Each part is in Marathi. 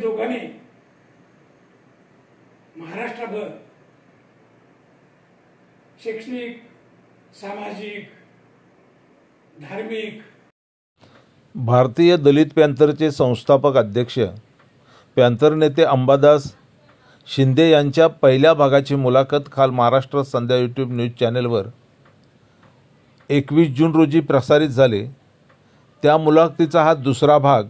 दोघांनी महाराष्ट्रभर शैक्षणिक, सामाजिक, धार्मिक भारतीय दलित पॅंथरचे संस्थापक अध्यक्ष पॅंथर नेते अंबादास शिंदे यांच्या पहिल्या भागाची मुलाखत काल महाराष्ट्र संध्या यूट्यूब न्यूज चॅनेलवर 21 जून रोजी प्रसारित झाले. त्या मुलाखतीचा हा दुसरा भाग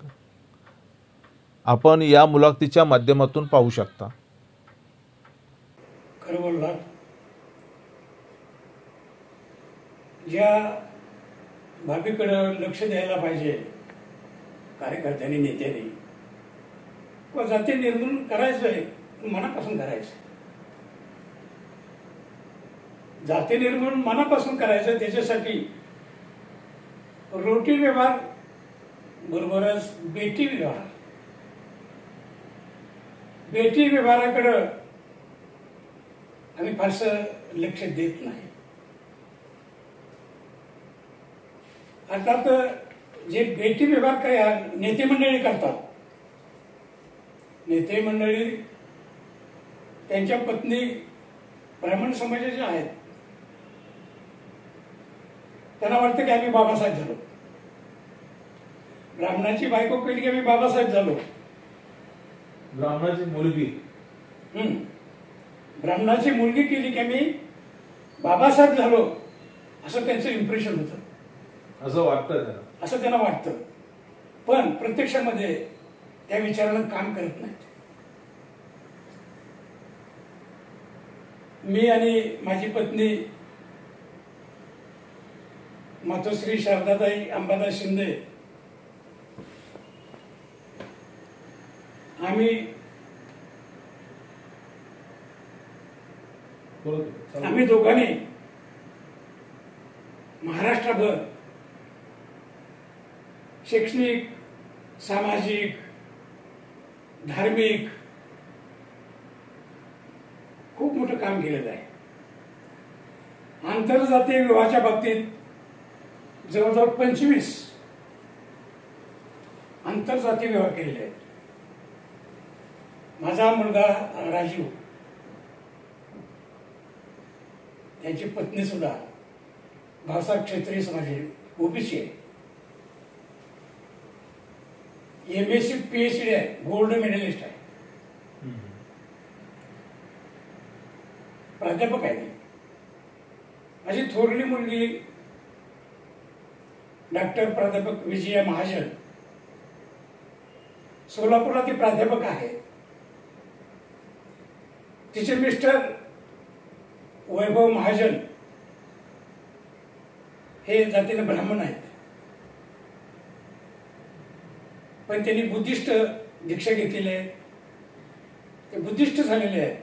आपण या मुलाखतीच्या माध्यमातून पाहू शकता. खरं बोललात. ज्या बाबीकडं लक्ष द्यायला पाहिजे कार्यकर्त्यांनी, नेत्यांनी, किंवा जाती निर्मूलन करायचं आहे, मनापासून करायचं. जाती निर्मूलन मनापासून करायचं. त्याच्यासाठी रोटी व्यवहार बरोबरच बेटी व्यवहाराकडं आम्ही फारसं लक्ष देत नाही. अर्थात जे बेटी व्यवहार काय नेते मंडळी करतात, नेते मंडळी त्यांच्या पत्नी ब्राह्मण समाजाच्या आहेत, त्यांना वाटतं की आम्ही बाबासाहेब झालो. ब्राह्मणाची बायको केली की आम्ही बाबासाहेब झालो. ब्राह्मणाची मुलगी केली की आम्ही बाबासाहेब झालो, असं त्यांचं इम्प्रेशन होतं, असं त्यांना वाटतं. पण प्रत्यक्षामध्ये त्या विचारानं काम करत नाहीत. मी आणि माझी पत्नी मातोश्री शारदाताई अंबादास शिंदे आम्ही दोघांनी महाराष्ट्रभर शैक्षणिक, सामाजिक, धार्मिक खूप मोठं काम केलेलं आहे. आंतरजातीय विवाहाच्या बाबतीत जवळजवळ 25 आंतरजातीय विवाह केलेले आहेत. माझा मुलगा राजीव, त्यांची पत्नी सुद्धा भावसाहेब क्षत्रिय समाजाची ओबीसी आहे, MSc PhD आहे, गोल्ड मेडलिस्ट आहे, प्राध्यापक आहे. माझी थोरली मुलगी डॉक्टर प्राध्यापक विजया महाजन, सोलापूरला ती प्राध्यापक आहे. तिचे मिस्टर वैभव महाजन हे जातीने ब्राह्मण आहेत, पण त्यांनी बुद्धिस्ट दीक्षा घेतलेली आहे, ते बुद्धिस्ट झालेले आहेत.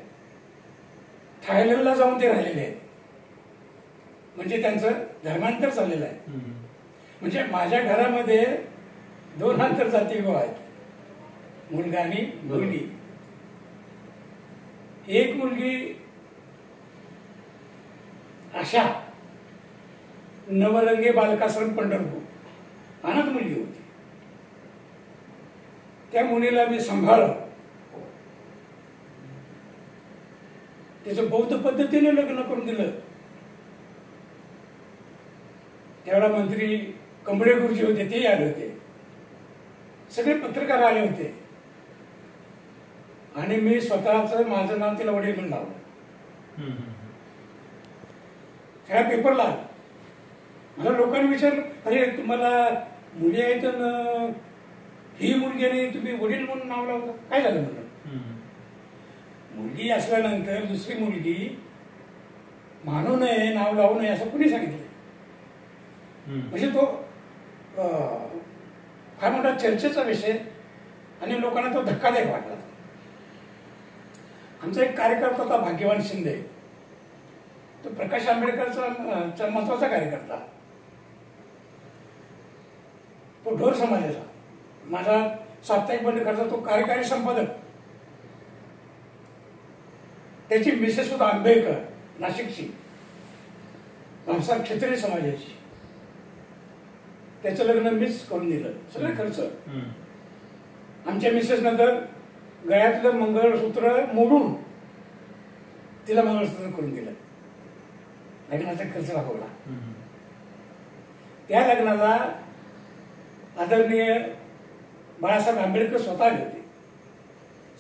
थायलंडला जाऊन ते राहिलेले आहेत, म्हणजे त्यांचं धर्मांतर झालेलं आहे. म्हणजे माझ्या घरामध्ये 2 आंतरजातीय विवाह आहेत, मुलगा आणि मुलगी. एक मुलगी आशा नवरंगे बालकाश्रम पंढरपूर अनाथ मुलगी होती. त्या मुलीला मी सांभाळलं, त्याचं बौद्ध पद्धतीने लग्न करून दिलं. त्यावेळेला मंत्री कंबळे गुरुजी होते, तेही आले होते, सगळे पत्रकार आले होते, आणि मी स्वतःच माझं नाव तिला वडील म्हणून लावलं. सगळ्या पेपरला आलं. मला लोकांनी विचारलं, अरे तुम्हाला मुली आहेत ना, ही मुलगी नाही, तुम्ही वडील म्हणून नाव लावलं, काय झालं म्हणलं. मुलगी असल्यानंतर दुसरी मुलगी मानू नये, नाव लावू नये, असं कुणी सांगितलं. म्हणजे तो फार मोठा चर्चेचा विषय, आणि लोकांना तो धक्कादायक वाटला. आमचा एक कार्यकर्ता होता भाग्यवान शिंदे, तो प्रकाश आंबेडकरचा महत्वाचा कार्यकर्ता, तो ढोर समाजाचा, माझा साप्ताहिक बंडखोरचा तो कार्यकारी संपादक. त्याची मिसेस होता आंबेडकर, नाशिकची, भावसाहेब क्षत्रिय समाजाची. त्याचं लग्न मीच करून दिलं, सगळं खर्च. आमच्या मिसेस नंतर गळ्यातलं मंगळसूत्र मोडून तिला मंगळसूत्र करून दिलं. लग्नाचा खर्च भागवला. त्या लग्नाला आदरणीय बाळासाहेब आंबेडकर स्वतः आले होते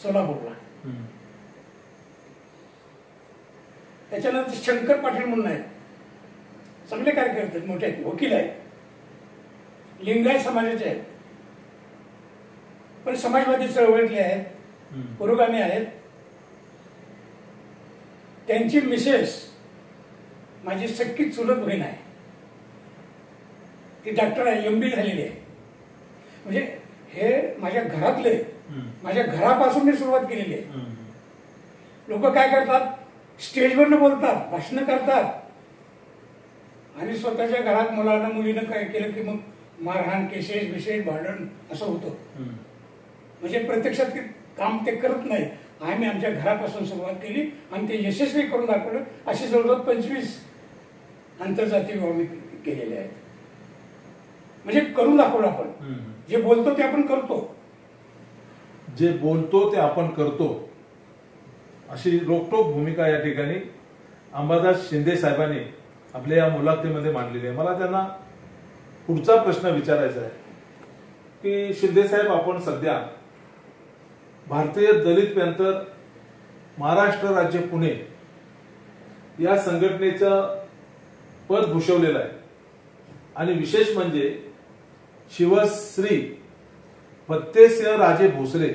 सोलापूरला. त्याच्यानंतर शंकर पाटील म्हणून आहेत, चांगले कार्यकर्ते मोठे आहेत, वकील आहेत, लिंगायत समाजाचे आहेत, पण समाजवादी चळवळीतले आहेत, पुरोगामी आहेत. त्यांची मिसेस माझी सख्खी चुलत बहीण आहे. ती डॉक्टर आहे, MB झालेली आहे. म्हणजे हे माझ्या घरातले, माझ्या घरापासून मी सुरुवात केलेली आहे. लोक काय करतात, स्टेजवरनं बोलतात, भाषणं करतात आणि स्वतःच्या घरात मुलांना मुलीनं काय केलं की मग मारहाण, केसेस विशेष भांडण असं होतं. म्हणजे प्रत्यक्षात काम ते करत नाही. आम्ही आमच्या घरापासून सुरुवात केली आणि ते यशस्वी करून दाखवलं. असे जवळजवळ 25 आंतरजातीय विवाह मी केलेले आहेत. म्हणजे करून दाखवलं आपण. जे बोलतो ते आपण करतो. जे बोलतो ते आपण करतो अशी रोखठोक भूमिका या ठिकाणी अंबादास शिंदे साहेबांनी आपल्या या मुलाखतीमध्ये मांडलेली आहे. मला त्यांना पुढचा प्रश्न विचारायचा आहे की शिंदे साहेब, आपण सध्या भारतीय दलित पॅंथर महाराष्ट्र राज्य पुणे या संघटनेचं पद भूषवलेलं आहे आणि विशेष म्हणजे शिवश्री फत्तेसिंह राजे भोसले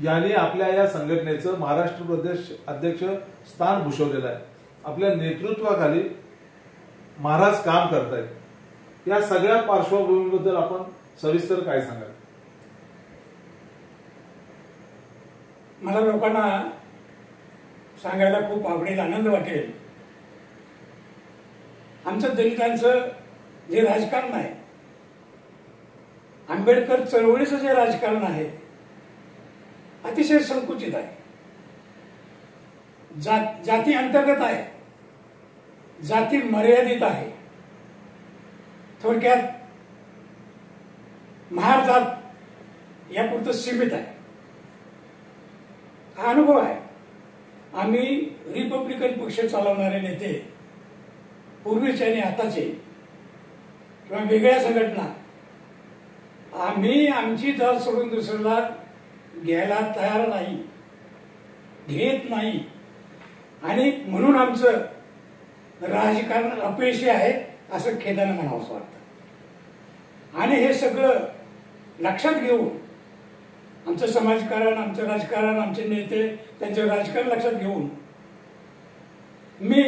यांनी आपल्या या संघटनेचं महाराष्ट्र प्रदेश अध्यक्ष स्थान भूषवलेलं आहे. आपल्या नेतृत्वाखाली महाराज काम करतायत. या सगळ्या पार्श्वभूमीबद्दल आपण सविस्तर काय सांगाल? मला लोकांना सांगायला खूप आवडेल, आनंद वाटेल. आमचं दलितांचं जे राजकारण आहे, आंबेडकर चळवळीचं जे राजकारण आहे, अतिशय संकुचित आहे. जाती अंतर्गत आहे, जाती मर्यादित आहे. थोडक्यात महार जात यापुरतं सीमित आहे. हा अनुभव आहे. आम्ही रिपब्लिकन पक्ष चालवणारे नेते, पूर्वीचे आणि आताचे किंवा वेगळ्या संघटना, आम्ही आमची जात सोडून दुसऱ्याला घ्यायला तयार नाही, घेत नाही. आणि म्हणून आमचं राजकारण अपयशी आहे असं खेदानं म्हणावंसं वाटतं. आणि हे सगळं लक्षात घेऊन आमचं समाजकारण, आमचं राजकारण, आमचे नेते त्यांचं राजकारण लक्षात घेऊन मी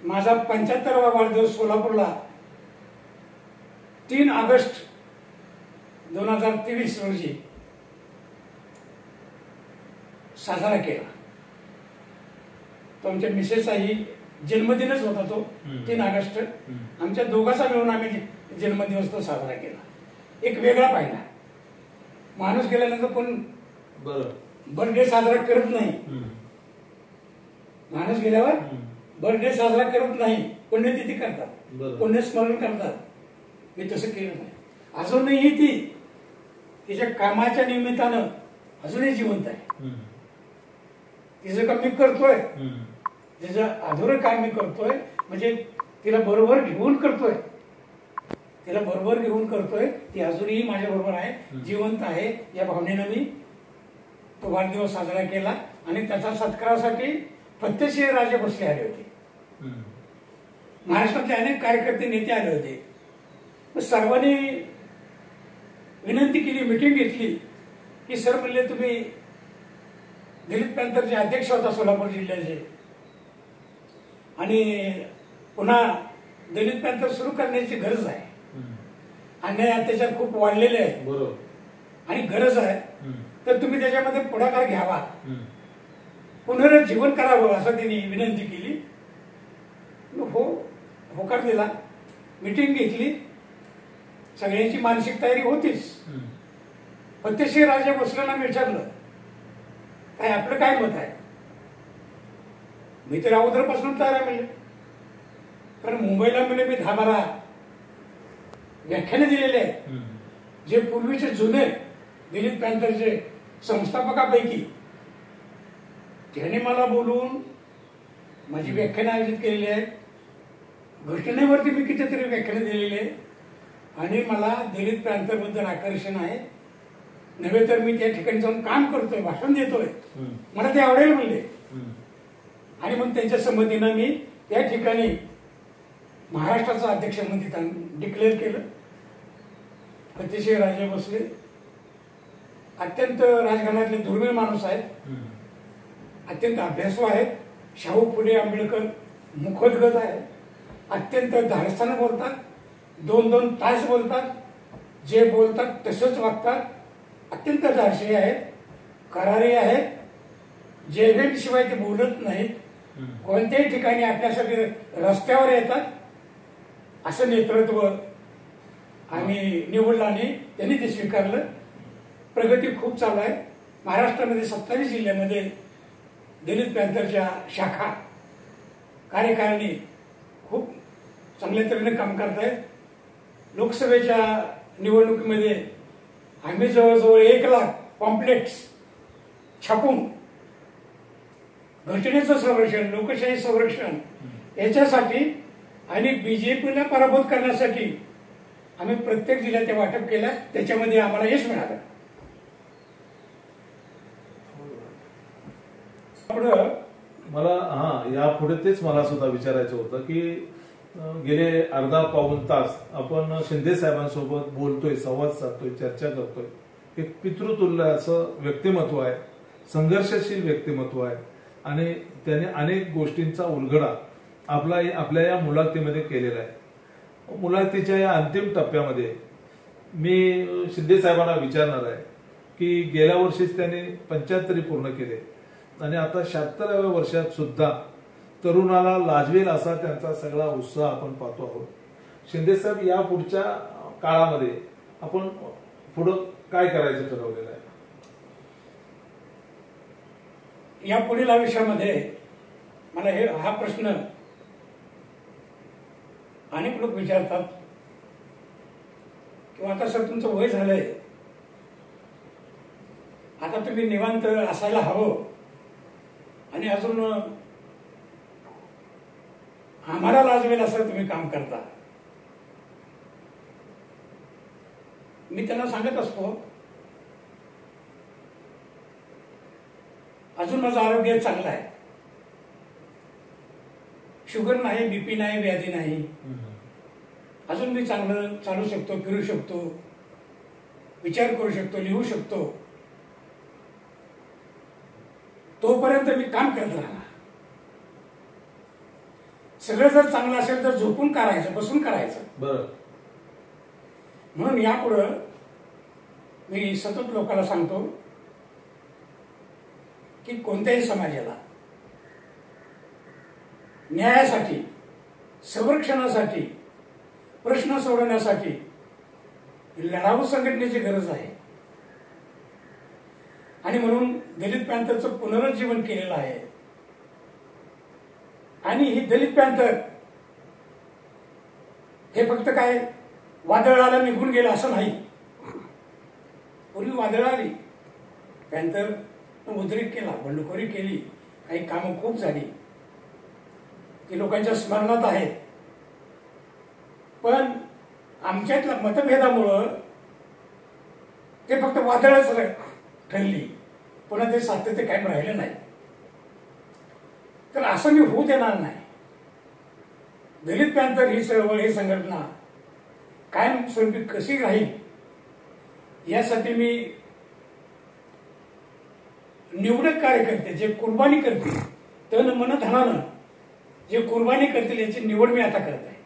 माझा 75वा वाढदिवस सोलापूरला 3 ऑगस्ट 2023 रोजी साजरा केला. तो आमच्या मिसेसचाही जन्मदिनच होता. तो 3 ऑगस्ट आमच्या दोघांचा मिळून आम्ही जन्मदिवस तो साजरा केला. एक वेगळा पाहिला. माणूस गेल्यानंतर कोण बर्थडे साजरा करत नाही. माणूस गेल्यावर बर्थडे साजरा करत नाही, पुण्यतिथी करतात, पुण्यस्मरण करतात. मी तसं केलं नाही. अजूनही ती तिच्या कामाच्या निमित्तानं अजूनही जिवंत आहे. तिचं काम मी करतोय, तिचं अधुरं काम मी करतोय. म्हणजे तिला बरोबर घेऊन करतोय, तिला बरोबर घेऊन करतोय. ती अजूनही माझ्या बरोबर आहे, जिवंत आहे. या भावनेनं मी तो वाढदिवस साजरा केला. आणि त्याच्या सत्कारासाठी फत्तेसिंह राजे भोसले आले होते. महाराष्ट्रातले अनेक कार्यकर्ते, नेते आले होते. सर्वांनी विनंती केली, मिटिंग घेतली की सर म्हणले, तुम्ही दलित पॅंथरचे अध्यक्ष होता सोलापूर जिल्ह्याचे आणि पुन्हा दलित पॅंथर सुरू करण्याची गरज आहे. अन्याय अत्याचार खूप वाढलेले आहे आणि गरज आहे, तर तुम्ही त्याच्यामध्ये पुढाकार घ्यावा, पुनरुज्जीवन करावं असं त्यांनी विनंती केली. हो, होकार दिला. मिटिंग घेतली. सगळ्यांची मानसिक तयारी होतीच. फत्तेसिंह राजे भोसलेंना विचारलं, काय आपलं काय मत आहे? मी तर अगोदरपासून तयार आहे म्हणले. कारण मुंबईला म्हणजे मी 10-12 व्याख्याने दिलेले आहेत. जे पूर्वीचे जुने दलित पॅंथरचे संस्थापकापैकी त्याने मला बोलून माझी व्याख्यानं आयोजित केलेली आहेत. घटनेवरती मी कितीतरी व्याख्यानं दिलेली आहे आणि मला दलित पॅंथरबद्दल आकर्षण आहे. नव्हे तर मी त्या ठिकाणी जाऊन काम करतोय, भाषण देतोय, मला ते आवडेल म्हणले. आणि मग त्यांच्या संमतीनं मी त्या ठिकाणी महाराष्ट्राचं अध्यक्ष म्हणून डिक्लेअर केलं. अतिशय राजे भोसले अत्यंत राजकारणातले दुर्मिळ माणूस आहेत, अत्यंत अभ्यासू आहेत. शाहू फुले आंबेडकर मुखोद्गत आहे, अत्यंत धाडसानं बोलतात, 2-2 तास बोलतात, जे बोलतात तसंच वागतात, अत्यंत धाडसी आहेत, करारी आहेत. जेवेट शिवाय ते बोलत नाहीत. कोणत्याही ठिकाणी आपल्यासाठी रस्त्यावर येतात. असं नेतृत्व आम्ही निवडलं आणि त्यांनी ते स्वीकारलं. प्रगती खूप चालू आहे. महाराष्ट्रामध्ये 27 जिल्ह्यामध्ये दलित पॅंथरच्या शाखा कार्यकारिणी खूप चांगल्या तऱ्हेने काम करत आहेत. लोकसभेच्या निवडणुकीमध्ये आम्ही जवळजवळ 1 लाख पॉम्पलेट्स छापून घटनेचं संरक्षण, लोकशाही संरक्षण याच्यासाठी आणि बीजेपीला पराभूत करण्यासाठी आम्ही प्रत्येक जिल्ह्यात ते वाटप केलं. त्याच्यामध्ये आम्हाला यश मिळालं. मला यापुढे तेच मला सुद्धा विचारायचं होतं की गेले अर्धा पाऊण तास आपण शिंदे साहेबांसोबत बोलतोय, संवाद साधतोय, चर्चा करतोय. एक पितृतुल्य असं व्यक्तिमत्व आहे, संघर्षशील व्यक्तिमत्व आहे आणि त्याने अनेक गोष्टींचा उलगडा आपल्या या मुलाखतीमध्ये केलेला आहे. मुलाखतीच्या या अंतिम टप्प्यामध्ये मी शिंदे साहेबांना विचारणार आहे की गेल्या वर्षीच त्यांनी 75 पूर्ण केले आणि आता 76व्या वर्षात सुद्धा तरुणाला लाजवेल असा त्यांचा सगळा उत्साह आपण पाहतो आहोत. शिंदे साहेब, या पुढच्या काळामध्ये आपण पुढं काय करायचं ठरवलेलं आहे? या पुढील आयुष्यामध्ये मला हा प्रश्न अनेक लोक विचारतात किंवा आता सर तुमचं वय झालंय, आता तुम्ही निवांत असायला हवं आणि अजून आम्हाला लाजवेल असं तुम्ही काम करता. मी त्यांना सांगत असतो अजून माझं आरोग्य चांगलं आहे. शुगर नाही, बीपी नाही, व्याधी नाही. अजून मी चांगलं चालू शकतो, फिरू शकतो, विचार करू शकतो, लिहू शकतो. तोपर्यंत मी काम करत राहणार. सगळं जर चांगलं असेल तर झोपून करायचं, बसून करायचं. बरं. म्हणून यापुढं मी सतत लोकांना सांगतो की कोणत्याही समाजाला न्यायासाठी, संरक्षणासाठी, प्रश्न सोडवण्यासाठी लढाऊ संघटनेची गरज आहे. आणि म्हणून दलित पॅंथरचं पुनरुज्जीवन केलेलं आहे. आणि ही दलित पॅंथर हे फक्त काय वादळाला निघून गेलं असं नाही. पूर्वी वादळ आली, पॅंथर उद्रेक केला, बंडखोरी केली, काही कामं खूप झाली, ती लोकांच्या स्मरणात आहेत. पण आमच्यातल्या मतभेदामुळं ते फक्त वादळच ठरली, पुन्हा ते सातत्य कायम राहिलं नाही. तर असं मी होऊ देणार नाही. दलित पॅंथर ही चळवळ, ही संघटना कायमस्वरूपी कशी राहील यासाठी मी निवडक कार्यकर्ते जे कुर्बानी करतील, तन मन धनानं जे कुर्बानी करतील याची निवड मी आता करत आहे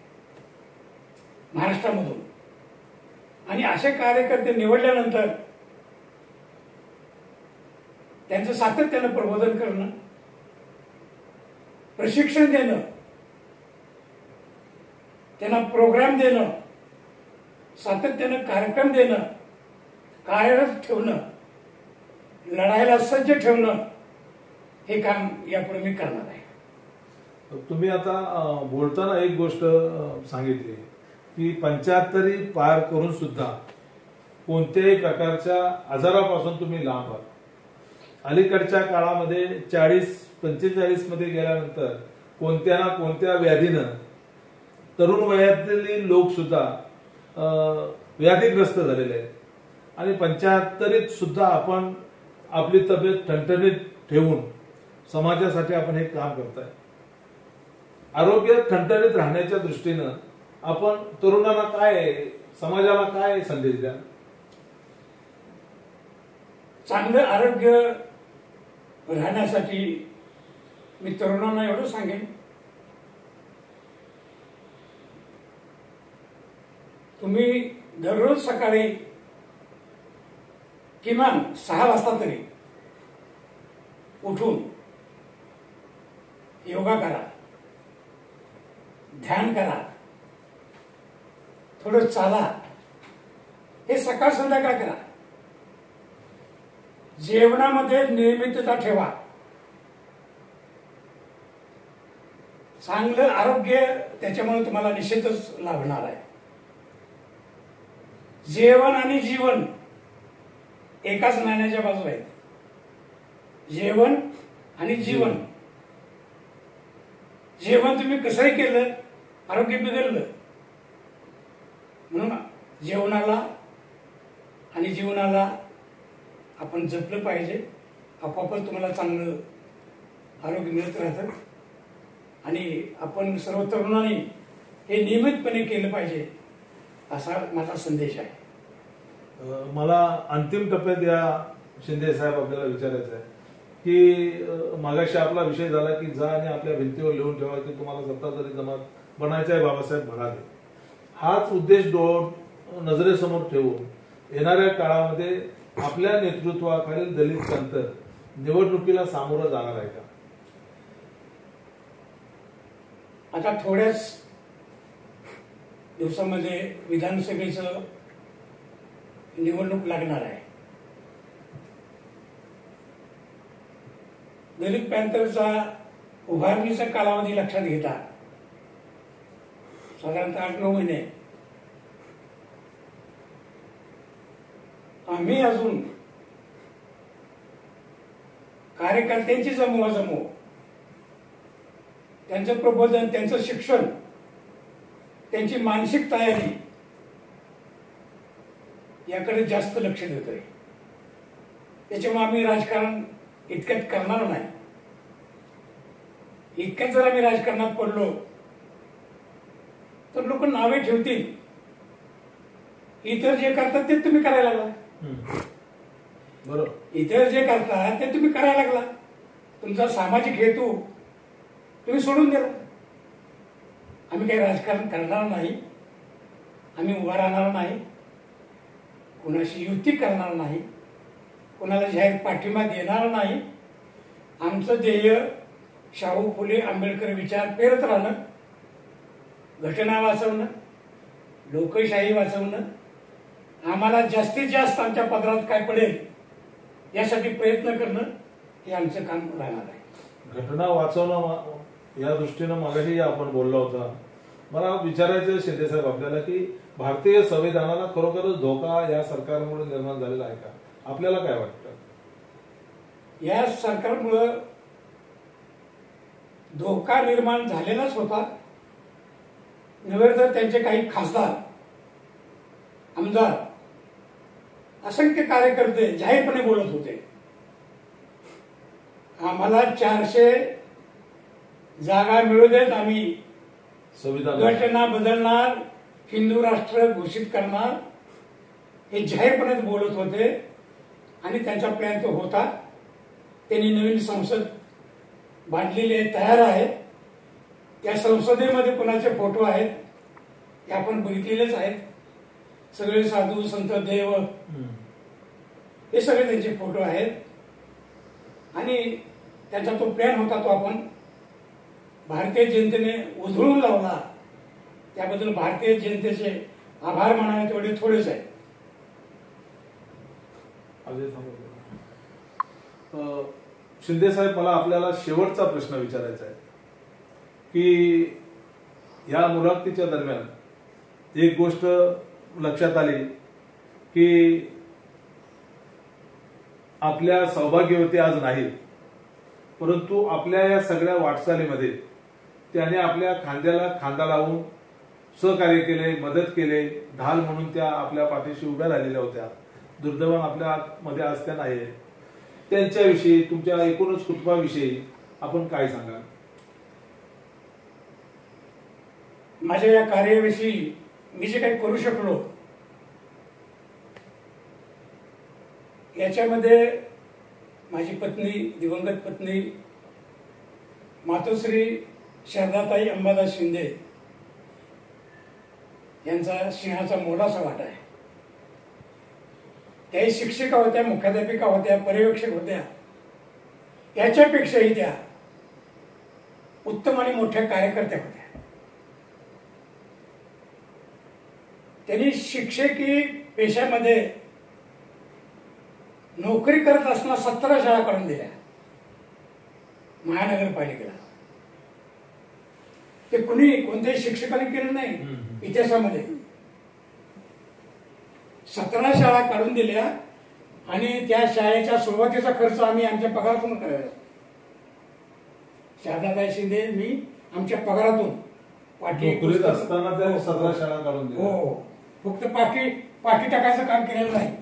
महाराष्ट्रामधून. आणि असे कार्यकर्ते निवडल्यानंतर त्यांचं सातत्यानं प्रबोधन करणं, प्रशिक्षण देणं, त्यांना प्रोग्राम देणं, सातत्यानं कार्यक्रम देणं, कार्यरत ठेवणं, लढायला सज्ज ठेवणं, हे काम यापुढे मी करणार आहे. तुम्ही आता बोलताना एक गोष्ट सांगितली की 75 पार करून सुद्धा कोणत्याही प्रकारच्या आजारापासून तुम्ही लांब आहात. अलीकडच्या काळामध्ये 40-45 मध्ये गेल्यानंतर कोणत्या ना कोणत्या व्याधीनं तरुण वयातील लोक सुद्धा व्याधीग्रस्त झालेले आहेत आणि 75 सुद्धा आपण आपली तब्येत ठणठणीत ठेवून समाजासाठी आपण हे काम करताय. आरोग्य ठणठणीत राहण्याच्या दृष्टीनं आपण तरुणांना काय, समाजाला काय संदेश द्या? चांगलं आरोग्य राहण्यासाठी मी तरुणांना एवढं सांगेन, तुम्ही दररोज सकाळी किमान 6 वाजता तरी उठून योगा करा, ध्यान करा, थोडं चाला. हे सकाळ संध्याकाळ करा. जेवणामध्ये नियमितता ठेवा. चांगलं आरोग्य त्याच्यामुळे तुम्हाला निश्चितच लाभणार आहे. जेवण आणि जीवन एकाच नाण्याच्या बाजू आहेत. जेवण आणि जीवन. जेवण तुम्ही कसंही केलं, आरोग्य बिघडलं. म्हणून जेवणाला आणि जीवनाला आपण जपलं पाहिजे. आपोआपच तुम्हाला चांगलं आरोग्य मिळत राहतं. आणि आपण सर्व तरुणांनी हे नियमितपणे केलं पाहिजे असा माझा संदेश आहे. मला अंतिम टप्प्यात या शिंदे साहेब आपल्याला विचारायचं आहे की मागाशी आपला विषय झाला की जा आणि आपल्या भिंतीवर लिहून ठेवा की तुम्हाला सत्ताधारी जमात बनायचं आहे बाबासाहेब म्हणाले. हाच उद्देश नजरेसमोर ठेवून येणाऱ्या काळामध्ये आपल्या नेतृत्वाखालील दलित पॅंथर निवडणुकीला सामोरं जाणार आहे का? आता थोड्याच दिवसामध्ये विधानसभेचं निवडणूक लागणार आहे. दलित पॅंथरचा उभारणीचा कालावधी लक्षात घेता साधारणतः 8-9 महिने आम्ही अजून कार्यकर्त्यांची जमवाजमव, त्यांचं प्रबोधन, त्यांचं शिक्षण, त्यांची मानसिक तयारी याकडे जास्त लक्ष देतोय. त्याच्यामुळे आम्ही राजकारण इतक्यात करणार नाही. इतक्यात जर आम्ही राजकारणात पडलो तर लोक नावे ठेवतील, इतर जे करतात ते तुम्ही करायला लागला. बरोबर. इतर जे करतात ते तुम्ही करायला लागला. तुमचा सामाजिक हेतू तुम्ही सोडून दिला. आम्ही काही राजकारण करणार नाही. आम्ही उभा राहणार नाही. कुणाशी युती करणार नाही. कोणाला जाहीर पाठिंबा देणार नाही. आमचं ध्येय शाहू फुले आंबेडकर विचार पेरत राहणं, घटना वाचवणं, लोकशाही वाचवणं, आम्हाला जास्तीत जास्त आमच्या पदरात काय पडेल यासाठी प्रयत्न करणं हे आमचं काम राहणार आहे. घटना वाचवणं या दृष्टीनं मगाशी आपण बोललो होता. मला विचारायचं शिंदेसाहेब आपल्याला की भारतीय संविधानाला खरोखरच धोका या सरकारमुळे निर्माण झालेला आहे का? आपल्याला काय वाटतं? या सरकारमुळं धोका निर्माण झालेलाच होता. नव्हे तर त्यांचे काही खासदार, आमदार, असंख्य कार्यकर्ते जाहीरपणे बोलत होते आम्हाला 400 जागा मिळू देत, आम्ही घटना बदलणार, हिंदू राष्ट्र घोषित करणार, हे जाहीरपणे बोलत होते. आणि त्यांचा प्लॅन तो होता. त्यांनी नवीन संसद बांधलेली आहे, तयार आहे. त्या संसदेमध्ये कोणाचे फोटो आहेत ते आपण बघितलेलेच आहेत. सगळे साधू संत देव हे सगळे त्यांचे फोटो आहेत. आणि त्यांचा तो प्लॅन होता तो आपण भारतीय जनतेने उधळून लावला. त्याबद्दल भारतीय जनतेचे आभार मानावे तेवढे थोडेच आहेत. शिंदे साहेब, मला आपल्याला शेवटचा प्रश्न विचारायचा आहे की या मुलाखतीच्या दरम्यान एक गोष्ट लक्षात आली की आपल्या सौभाग्यवती आज नाहीत, परंतु आपल्या या सगळ्या वाटचालीमध्ये त्याने आपल्या खांद्याला खांदा लावून सहकार्य केले, मदत केले, ढाल म्हणून त्या आपल्या पाठीशी उभ्या राहिलेल्या होत्या. दुर्दैवाने आपल्या मध्ये आज त्या नाही. त्यांच्याविषयी, तुमच्या एकूणच कुटुंबाविषयी आपण काय सांगाल? माझ्या या कार्याविषयी मी जे काही करू शकलो याच्यामध्ये माझी पत्नी, दिवंगत पत्नी मातोश्री शारदाताई अंबादास शिंदे यांचा सिंहाचा मोलाचा वाटा आहे. त्याही शिक्षिका होत्या, मुख्याध्यापिका होत्या, पर्यवेक्षक होत्या. याच्यापेक्षाही त्या उत्तम आणि मोठ्या कार्यकर्त्या होत्या. त्यांनी शिक्षकी पेशामध्ये नोकरी करत असताना 17 शाळा काढून दिल्या महानगरपालिकेला. ते कोणत्याही शिक्षकाने केलं नाही इतिहासामध्ये. 17 शाळा काढून दिल्या आणि त्या शाळेच्या सुरुवातीचा खर्च आम्ही आमच्या पगारातून करायचो. शारदाताई शिंदे, मी आमच्या पगारातून नोकरीत असताना त्या 17 शाळा काढून दिल्या. हो, फक्त पाठी टाकायचं काम केलेलं नाही.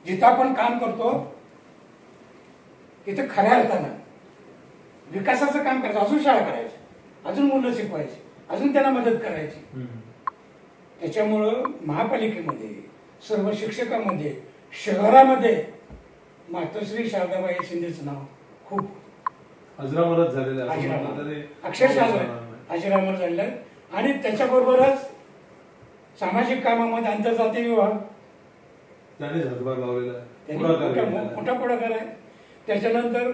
जिथं आपण काम करतो तिथं खऱ्या अर्थानं विकासाचं काम करायचं. अजून शाळा करायची, अजून मुलं शिकवायची, अजून त्यांना मदत करायची. त्याच्यामुळं महापालिकेमध्ये, सर्व शिक्षकांमध्ये, शहरामध्ये मातोश्री शारदाबाई शिंदेचं नाव खूप अजरामरच झालेलं आहे. अक्षरशः अजरामर झालेलं आहे. आणि त्याच्याबरोबरच सामाजिक कामामध्ये आंतरजातीय विवाह त्याने हातभार लावलेला मोठा पुढाकार आहे. त्याच्यानंतर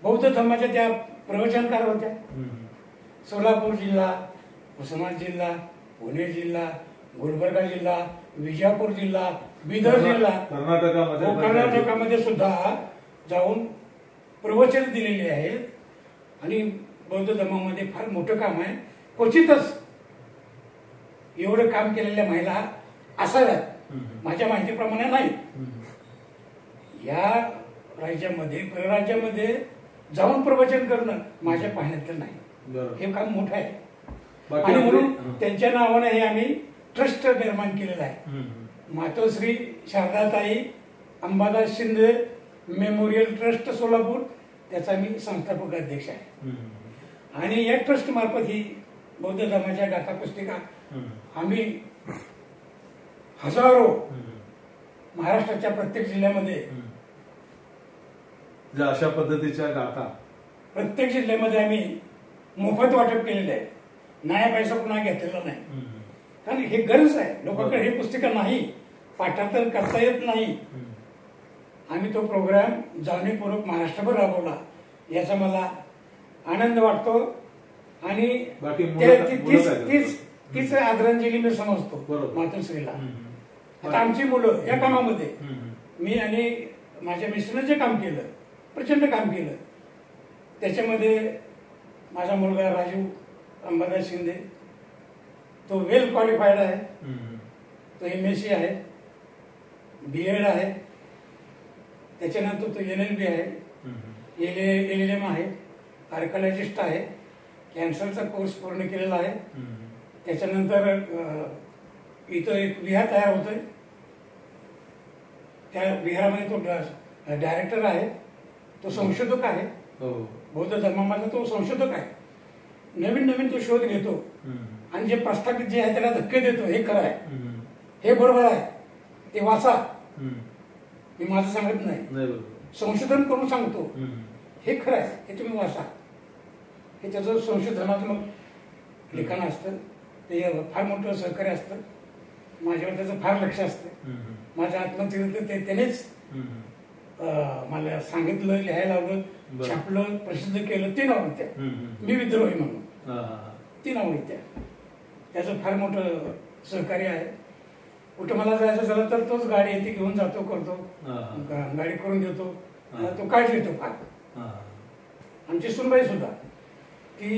बौद्ध धर्माच्या त्या प्रवचनकार होत्या. सोलापूर जिल्हा, उस्मानाबाद जिल्हा, पुणे जिल्हा, गुलबर्गा जिल्हा, विजापूर जिल्हा, बिदर जिल्हा, कर्नाटकामध्ये सुद्धा जाऊन प्रवचन दिलेली आहेत. आणि बौद्ध धर्मामध्ये फार मोठं काम आहे. क्वचितच एवढं काम केलेल्या महिला असाव्यात, माझ्या माहितीप्रमाणे नाही. या राज्यामध्ये, परराज्यामध्ये जाऊन प्रवचन करणं माझ्या पाहण्यात नाही. हे काम मोठं आहे. आणि म्हणून त्यांच्या नावाने हे आम्ही ट्रस्ट निर्माण केलेला आहे. मातोश्री शारदाताई अंबादास शिंदे मेमोरियल ट्रस्ट सोलापूर, त्याचा मी संस्थापक अध्यक्ष आहे. आणि या ट्रस्ट मार्फत ही बौद्ध धर्माच्या गाथा पुस्तिका आम्ही हजारो महाराष्ट्राच्या प्रत्येक जिल्ह्यामध्ये, अशा पद्धतीच्या गाथा प्रत्येक जिल्ह्यामध्ये आम्ही मोफत वाटप केलेले आहे. नया पैसा पुन्हा घेतलेला नाही. कारण हे गरज आहे. लोकांकडे ही पुस्तिका नाही, पाठांतर करता येत नाही. आम्ही तो प्रोग्राम जाणीवपूर्वक महाराष्ट्रभर राबवला, याचा मला आनंद वाटतो. आणि तीच आदरांजली मी समजतो मातोश्रीला. आता आमची मुलं या कामामध्ये, मी आणि माझ्या मिस्टरने जे काम केलं, प्रचंड काम केलं. त्याच्यामध्ये माझा मुलगा राजू अंबादास शिंदे, तो वेल क्वालिफाईड आहे. तो MSc आहे, BEd आहे. त्याच्यानंतर तो LLB आहे, LLM आहे, आर्किओलॉजिस्ट आहे, कॅन्सरचा कोर्स पूर्ण केलेला आहे. त्याच्यानंतर इथं एक विहार तयार होतोय, त्या विहारामध्ये तो डायरेक्टर आहे. तो संशोधक आहे, बौद्ध धर्मामध्ये तो संशोधक आहे. नवीन नवीन तो शोध घेतो आणि जे प्रस्थापित जे आहे त्याला धक्के देतो. हे खरं आहे, हे बरोबर आहे, ते वाचा. मी माझं सांगत नाही, संशोधन करून सांगतो. हे खरं आहे, हे तुम्ही वाचा. हे त्याचं संशोधनात्मक लिखाण असतं. ते फार मोठं सहकार्य असतं. माझ्यावर त्याचं फार लक्ष असतं. माझ्या आत्मचरित्र ते त्यानेच मला सांगितलं, लिहायला लावलं, छापलं, प्रसिद्ध केलं. ते नाव त्या मी विद्रोही म्हणून ती नाव त्या. त्याचं फार मोठं सहकार्य आहे. कुठं मला जायचं झालं तर तोच गाडी येते, घेऊन जातो, करतो, गाडी करून देतो. तो काळजी घेतो फार. आमची सुनबाई सुद्धा, ती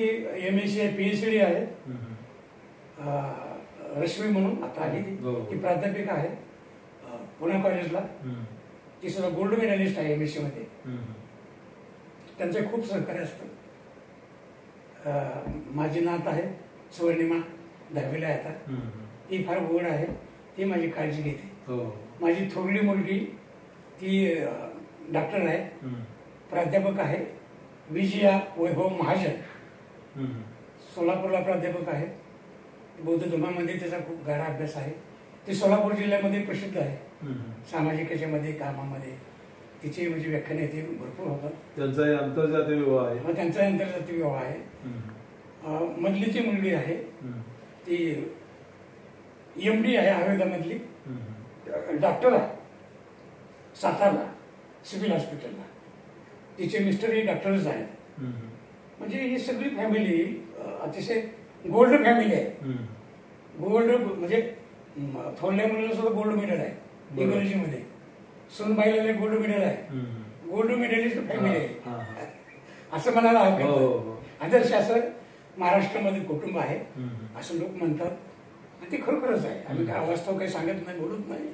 MSc PhD आहे, रश्मी म्हणून आता आली. ती प्राध्यापिका आहे पुणे कॉलेजला. ती सुद्धा गोल्ड मेडलिस्ट आहे MSc मध्ये. त्यांचं खूप सहकार्य असतं. माझी नात आहे सुवर्णिमा, 10वीला आहे आता. ती फार गोड आहे, ती माझी काळजी घेते. माझी थोरली मुलगी ती डॉक्टर आहे, प्राध्यापक आहे. विजया वैभव महाजन सोलापूरला प्राध्यापक आहे. बौद्ध धर्मामध्ये त्याचा खूप गाढा अभ्यास आहे. ती सोलापूर जिल्ह्यामध्ये प्रसिद्ध आहे सामाजिक याच्यामध्ये, कामामध्ये. तिचे म्हणजे व्याख्याने ते भरपूर होतात. त्यांचा आंतरजातीय विवाह आहे. मग त्यांचा आंतरजातीय विवाह आहे. मधलीची मुलगी आहे ती MD आहे आयुर्वेदामधली, डॉक्टर आहे सातारला सिव्हिल हॉस्पिटलला. तिचे मिस्टरही डॉक्टरच आहेत. म्हणजे ही सगळी फॅमिली अतिशय गोल्ड फॅमिली आहे. गोल्ड म्हणजे थोरल्या मुलाला सुद्धा गोल्ड मेडल आहे इंग्रजीमध्ये. सुनबाईला गोल्ड मेडल आहे. गोल्ड मेडलिस्ट फॅमिली आहे असं म्हणायला हवं. आदर्श असं महाराष्ट्रामध्ये कुटुंब आहे असं लोक म्हणतात. आणि ते खरोखरच आहे. आम्ही काय वास्तव काही सांगत नाही, बोलत नाही.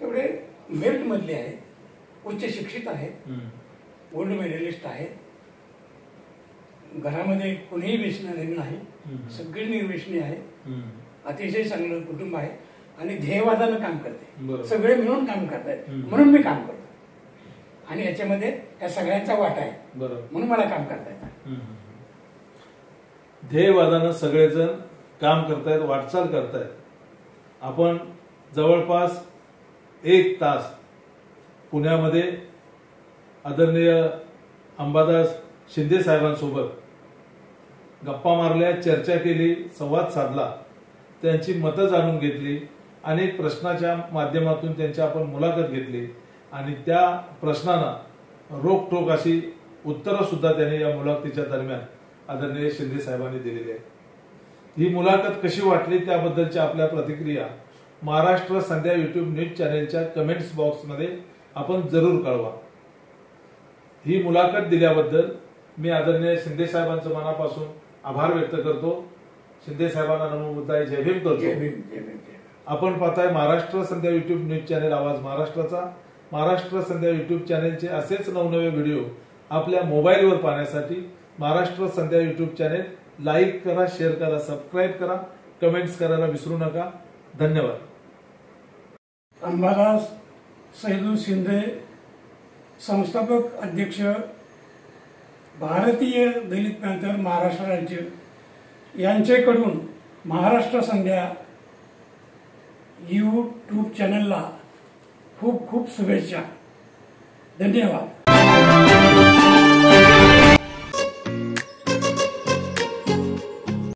तेवढे मेरिट मधले आहेत, उच्च शिक्षित आहेत, गोल्ड मेडलिस्ट आहेत. घरामध्ये कोणीही व्यसनी नाही, सगळी निर्व्यसनी आहे. अतिशय चांगलं कुटुंब आहे आणि ध्येयवादानं काम करते. सगळे मिळून काम करतायत म्हणून मी काम करतो. आणि याच्यामध्ये या सगळ्यांचा वाटा आहे म्हणून मला काम करता येतं. ध्येयवादानं सगळेजण काम करतायत, वाटचाल करतायत. आपण जवळपास 1 तास पुण्यामध्ये आदरणीय अंबादास शिंदे साहेबांसोबत गप्पा मारल्या, चर्चा केली, संवाद साधला, त्यांची मतं जाणून घेतली. अनेक प्रश्नाच्या माध्यमातून त्यांची आपण मुलाखत घेतली आणि त्या प्रश्नांना रोखठोक अशी उत्तरं सुद्धा त्यांनी या मुलाखतीच्या दरम्यान आदरणीय शिंदे साहेबांनी दिलेली आहे. ही मुलाखत कशी वाटली त्याबद्दलच्या आपल्या प्रतिक्रिया महाराष्ट्र संध्या YouTube न्यूज चॅनेलच्या कमेंट्स बॉक्समध्ये आपण जरूर कळवा. ही मुलाखत दिल्याबद्दल मी आदरणीय शिंदे साहेबांचं मनापासून आभार व्यक्त करतो. शिंदे साहेबांना नमो बुद्धाय, जय भीम करतो. आपण पाहताय महाराष्ट्र संध्या YouTube न्यूज चॅनेल, आवाज महाराष्ट्राचा. महाराष्ट्र संध्या YouTube चॅनेलचे असेच नवनवे व्हिडिओ आपल्या मोबाईलवर पाहण्यासाठी महाराष्ट्र संध्या YouTube चॅनेल लाईक करा, शेअर करा, सबस्क्राईब करा, कमेंट्स करायला विसरू नका. धन्यवाद. अंबादास सैदू शिंदे, संस्थापक अध्यक्ष, भारतीय दलित पॅंथर महाराष्ट्र राज्य, यांच्याकडून महाराष्ट्र संध्या YouTube चॅनलला खूप खूप शुभेच्छा. धन्यवाद.